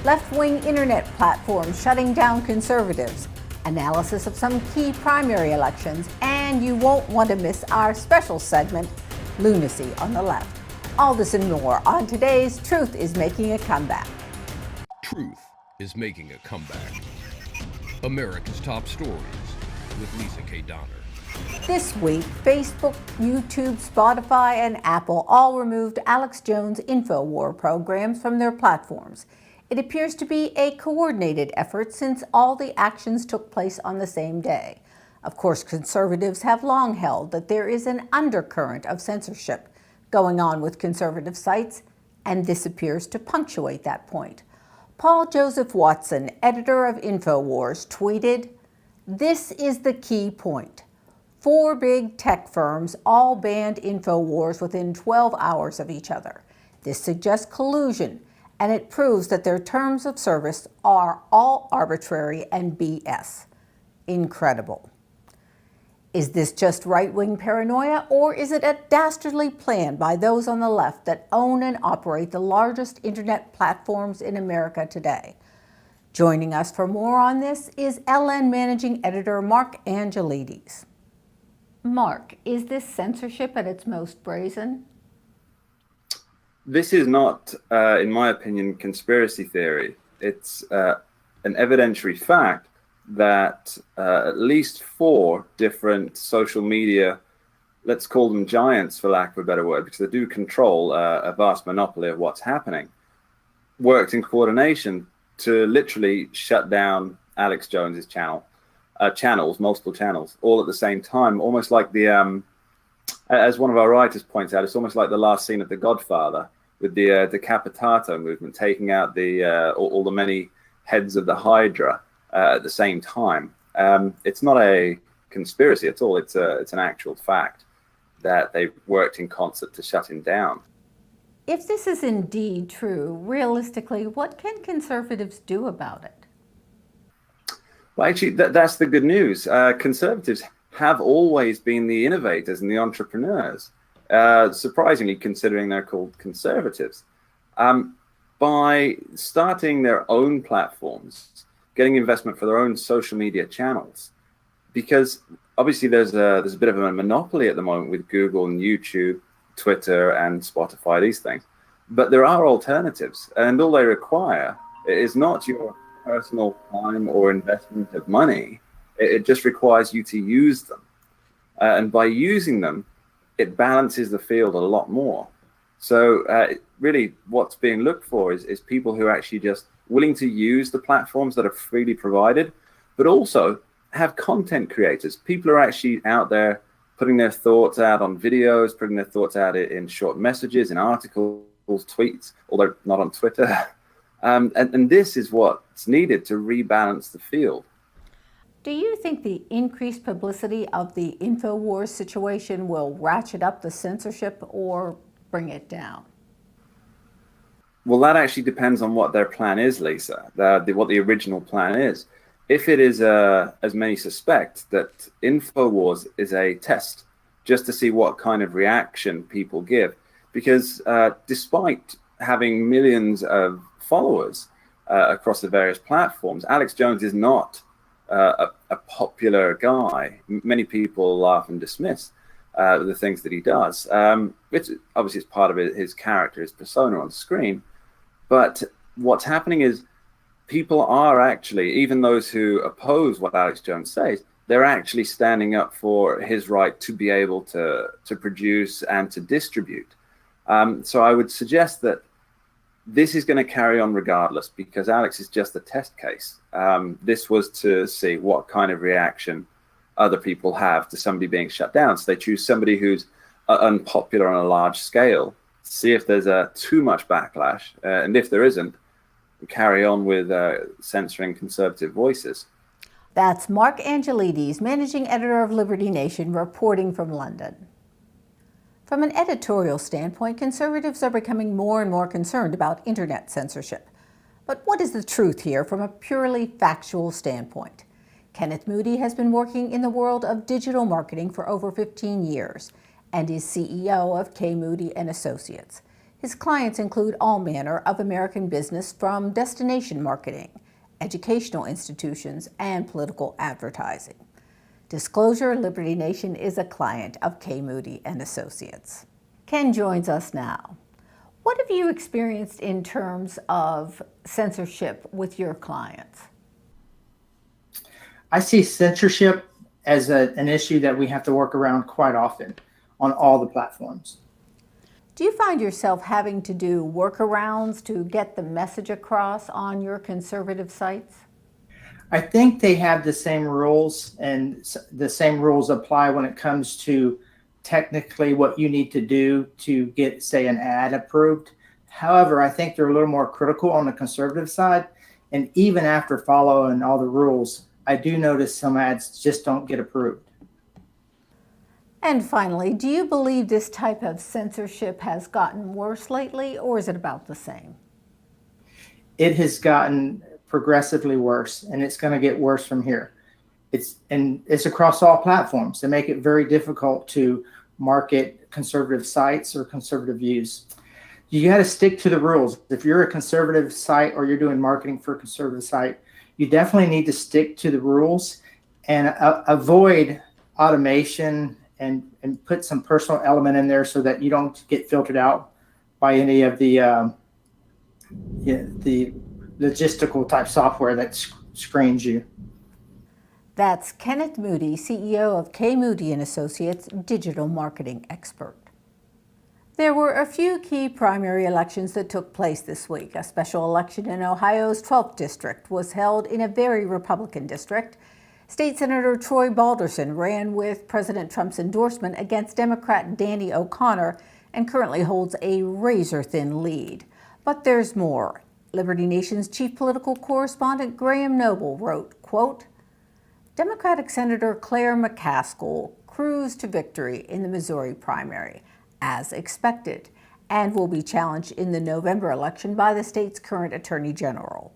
left-wing internet platforms shutting down conservatives, analysis of some key primary elections, and you won't want to miss our special segment, Lunacy on the Left. All this and more on today's Truth is Making a Comeback. Truth is making a comeback. America's Top Stories with Lisa K. Donner. This week, Facebook, YouTube, Spotify, and Apple all removed Alex Jones' InfoWar programs from their platforms. It appears to be a coordinated effort since all the actions took place on the same day. Of course, conservatives have long held that there is an undercurrent of censorship going on with conservative sites, and this appears to punctuate that point. Paul Joseph Watson, editor of InfoWars, tweeted, "This is the key point. 4 big tech firms all banned InfoWars within 12 hours of each other. This suggests collusion, and it proves that their terms of service are all arbitrary and BS. Incredible." Is this just right-wing paranoia, or is it a dastardly plan by those on the left that own and operate the largest internet platforms in America today? Joining us for more on this is LN Managing Editor Mark Angelides. Mark, is this censorship at its most brazen? This is not, in my opinion, conspiracy theory. It's an evidentiary fact that at least 4 different social media, let's call them giants for lack of a better word, because they do control a vast monopoly of what's happening, worked in coordination to literally shut down Alex Jones's channels, multiple channels, all at the same time, almost like the, as one of our writers points out, it's almost like the last scene of The Godfather with the decapitato movement, taking out all the many heads of the Hydra at the same time. It's not a conspiracy at all. It's an actual fact that they worked in concert to shut him down. If this is indeed true, realistically, what can conservatives do about it? Well, actually, that's the good news. Conservatives have always been the innovators and the entrepreneurs, surprisingly, considering they're called conservatives. By starting their own platforms, getting investment for their own social media channels, because obviously there's a bit of a monopoly at the moment with Google and YouTube, Twitter and Spotify, these things. But there are alternatives, and all they require is not your personal time or investment of money. It just requires you to use them. And by using them, it balances the field a lot more. So really what's being looked for is people who are actually just willing to use the platforms that are freely provided, but also have content creators. People are actually out there putting their thoughts out on videos, putting their thoughts out in short messages, in articles, tweets, although not on Twitter. And this is what's needed to rebalance the field. Do you think the increased publicity of the InfoWars situation will ratchet up the censorship or bring it down? Well, that actually depends on what their plan is, Lisa, what the original plan is. If it is, as many suspect, that InfoWars is a test just to see what kind of reaction people give, because despite having millions of followers across the various platforms, Alex Jones is not a popular guy. Many people laugh and dismiss the things that he does, which obviously is part of his character, his persona on screen. But what's happening is people are actually, even those who oppose what Alex Jones says, they're actually standing up for his right to be able to produce and to distribute. So I would suggest that this is going to carry on regardless, because Alex is just a test case. This was to see what kind of reaction other people have to somebody being shut down. So they choose somebody who's unpopular on a large scale, see if there's too much backlash, and if there isn't, carry on with censoring conservative voices. That's Mark Angelides, managing editor of Liberty Nation, reporting from London. From an editorial standpoint, conservatives are becoming more and more concerned about internet censorship. But what is the truth here from a purely factual standpoint? Kenneth Moody has been working in the world of digital marketing for over 15 years and is CEO of K. Moody & Associates. His clients include all manner of American business, from destination marketing, educational institutions, and political advertising. Disclosure: Liberty Nation is a client of K. Moody and Associates. Ken joins us now. What have you experienced in terms of censorship with your clients? I see censorship as an issue that we have to work around quite often on all the platforms. Do you find yourself having to do workarounds to get the message across on your conservative sites? I think they have the same rules, and the same rules apply when it comes to technically what you need to do to get, say, an ad approved. However, I think they're a little more critical on the conservative side. And even after following all the rules, I do notice some ads just don't get approved. And finally, do you believe this type of censorship has gotten worse lately, or is it about the same? It has gotten progressively worse, and it's going to get worse from here. It's across all platforms. They make it very difficult to market conservative sites or conservative views. You got to stick to the rules. If you're a conservative site or you're doing marketing for a conservative site, you definitely need to stick to the rules and avoid automation and put some personal element in there so that you don't get filtered out by any of the logistical type software that screens you. That's Kenneth Moody, CEO of K. Moody and Associates, digital marketing expert. There were a few key primary elections that took place this week. A special election in Ohio's 12th district was held in a very Republican district. State Senator Troy Balderson ran with President Trump's endorsement against Democrat Danny O'Connor and currently holds a razor-thin lead. But there's more. Liberty Nation's chief political correspondent Graham Noble wrote, quote, Democratic Senator Claire McCaskill cruised to victory in the Missouri primary, as expected, and will be challenged in the November election by the state's current Attorney General.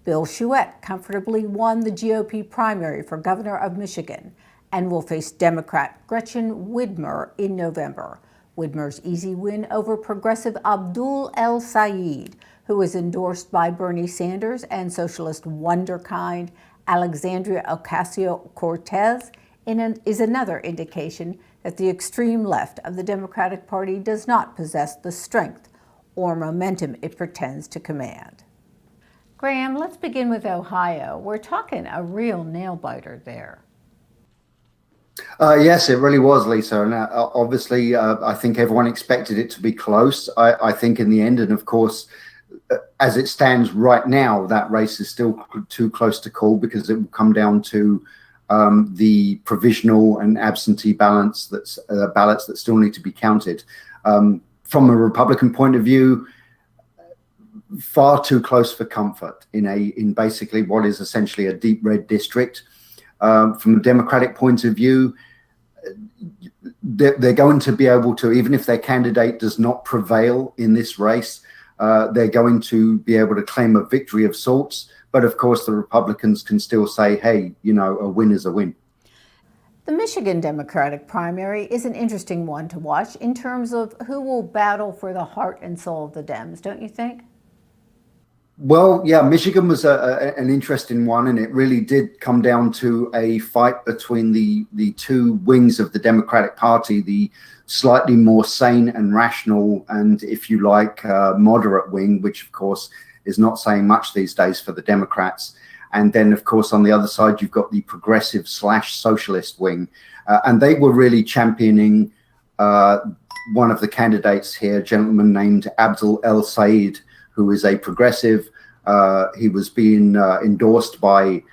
Bill Chouette comfortably won the GOP primary for governor of Michigan and will face Democrat Gretchen Whitmer in November. Whitmer's easy win over progressive Abdul El Sayed, who is endorsed by Bernie Sanders and socialist wunderkind Alexandria Ocasio-Cortez, is another indication that the extreme left of the Democratic Party does not possess the strength or momentum it pretends to command. Graham, let's begin with Ohio. We're talking a real nail-biter there. Yes, it really was, Lisa. And obviously, I think everyone expected it to be close. I think in the end, and of course, as it stands right now, that race is still too close to call because it will come down to the provisional and absentee ballots that still need to be counted. From a Republican point of view, far too close for comfort in basically what is essentially a deep red district. From a Democratic point of view, they're going to be able to, even if their candidate does not prevail in this race, they're going to be able to claim a victory of sorts. But of course, the Republicans can still say, hey, a win is a win. The Michigan Democratic primary is an interesting one to watch in terms of who will battle for the heart and soul of the Dems, don't you think? Well, yeah, Michigan was an interesting one, and it really did come down to a fight between the two wings of the Democratic Party, the slightly more sane and rational and, if you like, moderate wing, which, of course, is not saying much these days for the Democrats. And then, of course, on the other side, you've got the progressive/socialist wing. And they were really championing one of the candidates here, a gentleman named Abdul El Sayed, who is a progressive. He was being endorsed by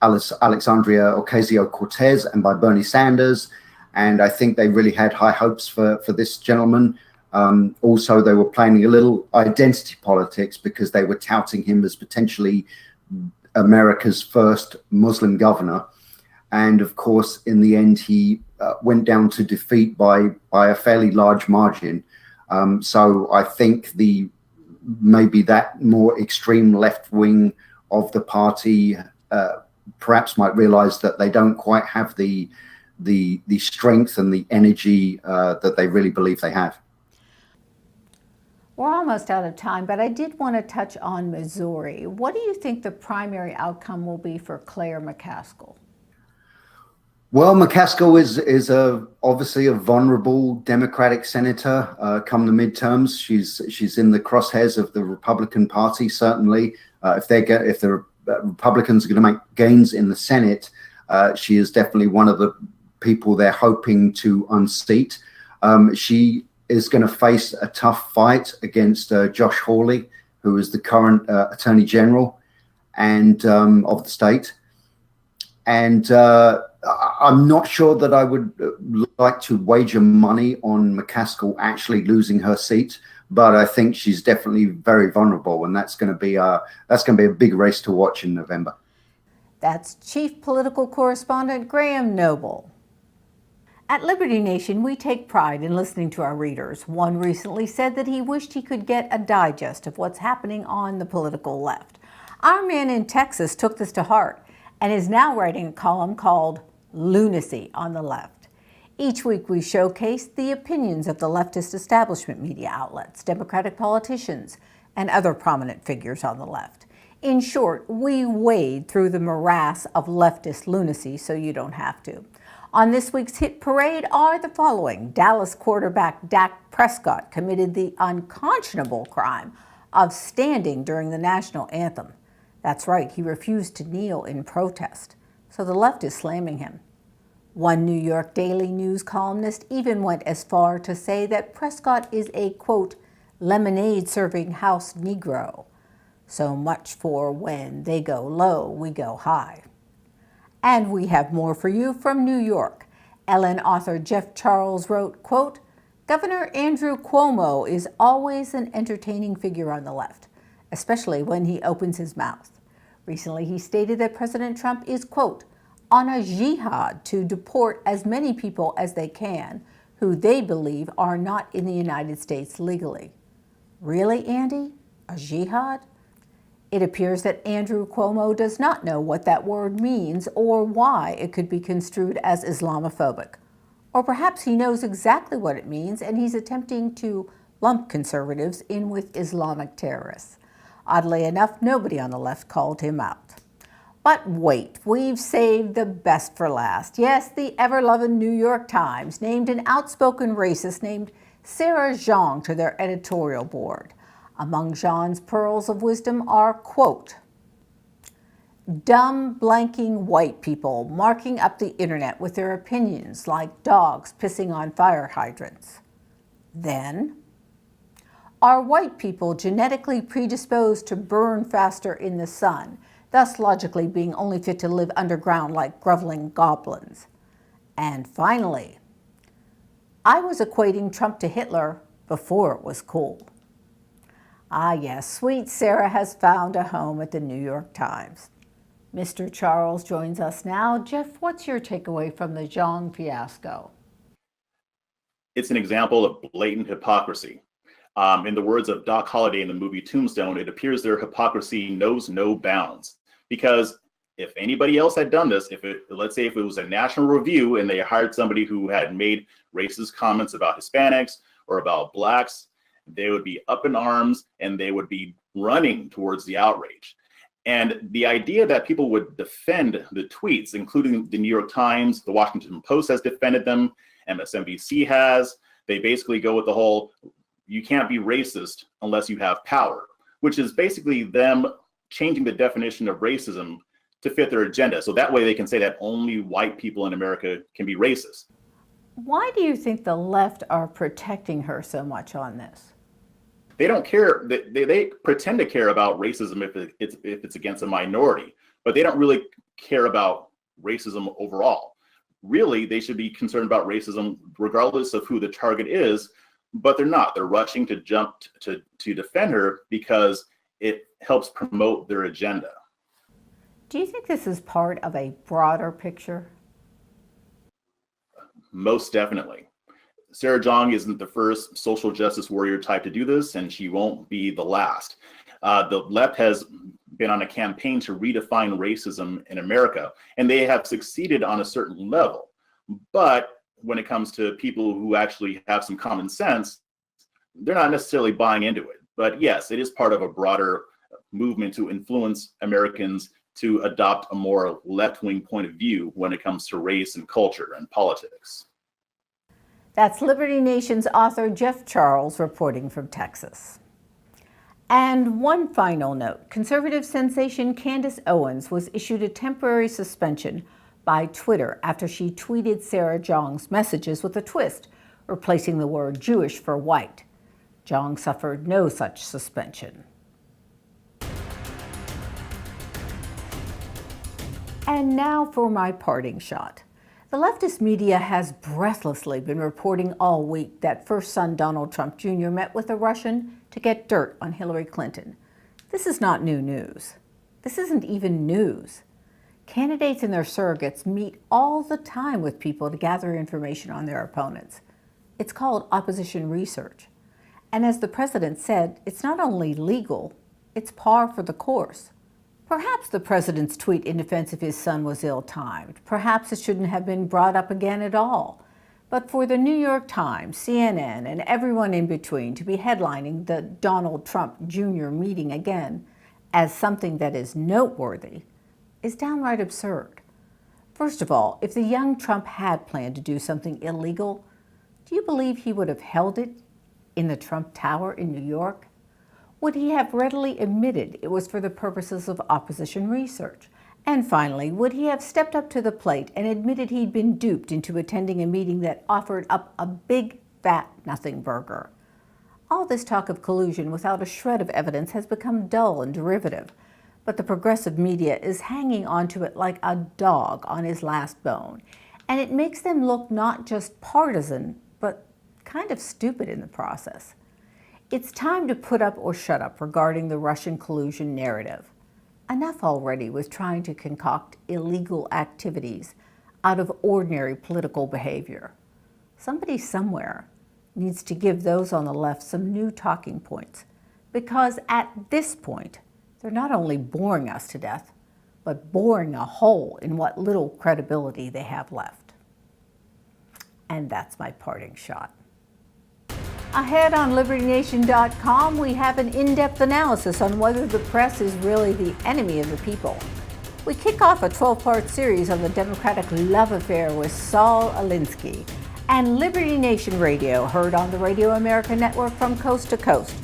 Alexandria Ocasio-Cortez and by Bernie Sanders. And I think they really had high hopes for this gentleman. Also, they were playing a little identity politics because they were touting him as potentially America's first Muslim governor. And of course, in the end, he went down to defeat by a fairly large margin. So I think maybe that more extreme left wing of the party perhaps might realize that they don't quite have the strength and the energy that they really believe they have. We're almost out of time, but I did want to touch on Missouri. What do you think the primary outcome will be for Claire McCaskill? Well, McCaskill is obviously a vulnerable Democratic senator. Come the midterms, she's in the crosshairs of the Republican Party. Certainly, if the Republicans are going to make gains in the Senate, she is definitely one of the people they're hoping to unseat. She is going to face a tough fight against Josh Hawley, who is the current Attorney General and of the state. And I'm not sure that I would like to wager money on McCaskill actually losing her seat, but I think she's definitely very vulnerable, and that's going to be a big race to watch in November. That's Chief Political Correspondent Graham Noble. At Liberty Nation, we take pride in listening to our readers. One recently said that he wished he could get a digest of what's happening on the political left. Our man in Texas took this to heart and is now writing a column called Lunacy on the Left. Each week we showcase the opinions of the leftist establishment media outlets, Democratic politicians, and other prominent figures on the left. In short, we wade through the morass of leftist lunacy so you don't have to. On this week's hit parade are the following. Dallas quarterback Dak Prescott committed the unconscionable crime of standing during the national anthem. That's right, he refused to kneel in protest, so the left is slamming him. One New York Daily News columnist even went as far to say that Prescott is a, quote, lemonade-serving house Negro. So much for when they go low, we go high. And we have more for you from New York. Ellen author Jeff Charles wrote, quote, Governor Andrew Cuomo is always an entertaining figure on the left, especially when he opens his mouth. Recently, he stated that President Trump is, quote, on a jihad to deport as many people as they can who they believe are not in the United States legally. Really, Andy? A jihad? It appears that Andrew Cuomo does not know what that word means or why it could be construed as Islamophobic. Or perhaps he knows exactly what it means and he's attempting to lump conservatives in with Islamic terrorists. Oddly enough, nobody on the left called him out. But wait, we've saved the best for last. Yes, the ever-loving New York Times named an outspoken racist named Sarah Jeong to their editorial board. Among Jeong's pearls of wisdom are, quote, dumb, blanking white people marking up the internet with their opinions like dogs pissing on fire hydrants. Then, are white people genetically predisposed to burn faster in the sun, thus logically being only fit to live underground like groveling goblins? And finally, I was equating Trump to Hitler before it was cool. Ah yes, sweet Sarah has found a home at the New York Times. Mr. Charles joins us now. Jeff, what's your takeaway from the Jeong fiasco? It's an example of blatant hypocrisy. In the words of Doc Holliday in the movie Tombstone, it appears their hypocrisy knows no bounds. Because if anybody else had done this, let's say if it was a national review and they hired somebody who had made racist comments about Hispanics or about blacks, they would be up in arms and they would be running towards the outrage. And the idea that people would defend the tweets, including the New York Times, the Washington Post has defended them, MSNBC has, they basically go with the whole, you can't be racist unless you have power, which is basically them changing the definition of racism to fit their agenda. So that way they can say that only white people in America can be racist. Why do you think the left are protecting her so much on this? They don't care. They pretend to care about racism if it's against a minority, but they don't really care about racism overall. Really, they should be concerned about racism regardless of who the target is, but they're not. They're rushing to jump to defend her because it helps promote their agenda. Do you think this is part of a broader picture? Most definitely. Sarah Jeong isn't the first social justice warrior type to do this, and she won't be the last. The left has been on a campaign to redefine racism in America, and they have succeeded on a certain level. But when it comes to people who actually have some common sense, they're not necessarily buying into it. But yes, it is part of a broader movement to influence Americans to adopt a more left-wing point of view when it comes to race and culture and politics. That's Liberty Nation's author Jeff Charles reporting from Texas. And one final note, conservative sensation Candace Owens was issued a temporary suspension by Twitter after she tweeted Sarah Jeong's messages with a twist, replacing the word Jewish for white. Jeong suffered no such suspension. And now for my parting shot. The leftist media has breathlessly been reporting all week that first son Donald Trump Jr. met with a Russian to get dirt on Hillary Clinton. This is not new news. This isn't even news. Candidates and their surrogates meet all the time with people to gather information on their opponents. It's called opposition research. And as the president said, it's not only legal, it's par for the course. Perhaps the president's tweet in defense of his son was ill-timed. Perhaps it shouldn't have been brought up again at all. But for the New York Times, CNN, and everyone in between to be headlining the Donald Trump Jr. meeting again as something that is noteworthy is downright absurd. First of all, if the young Trump had planned to do something illegal, do you believe he would have held it in the Trump Tower in New York? Would he have readily admitted it was for the purposes of opposition research? And finally, would he have stepped up to the plate and admitted he'd been duped into attending a meeting that offered up a big, fat nothing burger? All this talk of collusion without a shred of evidence has become dull and derivative, but the progressive media is hanging onto it like a dog on his last bone, and it makes them look not just partisan, but kind of stupid in the process. It's time to put up or shut up regarding the Russian collusion narrative. Enough already with trying to concoct illegal activities out of ordinary political behavior. Somebody somewhere needs to give those on the left some new talking points, because at this point, they're not only boring us to death, but boring a hole in what little credibility they have left. And that's my parting shot. Ahead on LibertyNation.com, we have an in-depth analysis on whether the press is really the enemy of the people. We kick off a 12-part series on the Democratic love affair with Saul Alinsky. And Liberty Nation Radio, heard on the Radio America network from coast to coast,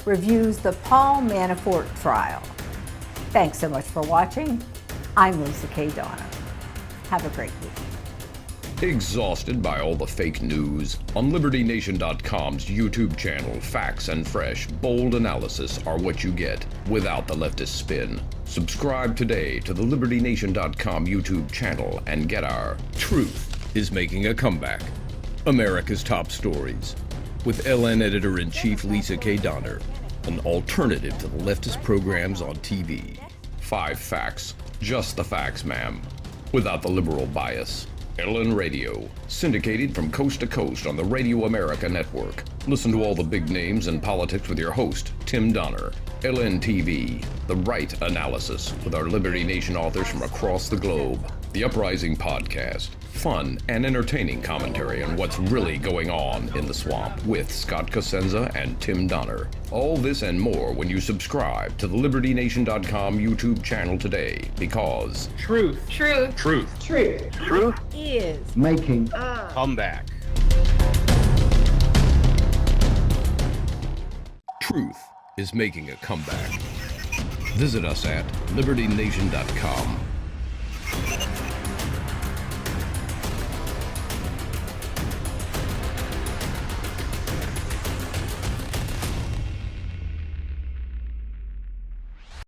reviews the Paul Manafort trial. Thanks so much for watching. I'm Lisa K. Donner. Have a great week. Exhausted by all the fake news? On LibertyNation.com's YouTube channel, facts and fresh, bold analysis are what you get without the leftist spin. Subscribe today to the LibertyNation.com YouTube channel and get our Truth is Making a Comeback, America's Top Stories, with LN Editor-in-Chief Lisa K. Donner, an alternative to the leftist programs on TV. 5 facts, just the facts, ma'am, without the liberal bias. LN Radio, syndicated from coast to coast on the Radio America network. Listen to all the big names in politics with your host, Tim Donner. LN TV, the right analysis with our Liberty Nation authors from across the globe. The Uprising Podcast, fun and entertaining commentary on what's really going on in the swamp with Scott Cosenza and Tim Donner. All this and more when you subscribe to the LibertyNation.com YouTube channel today, because Truth Is Making comeback. truth is making a comeback. Visit us at LibertyNation.com.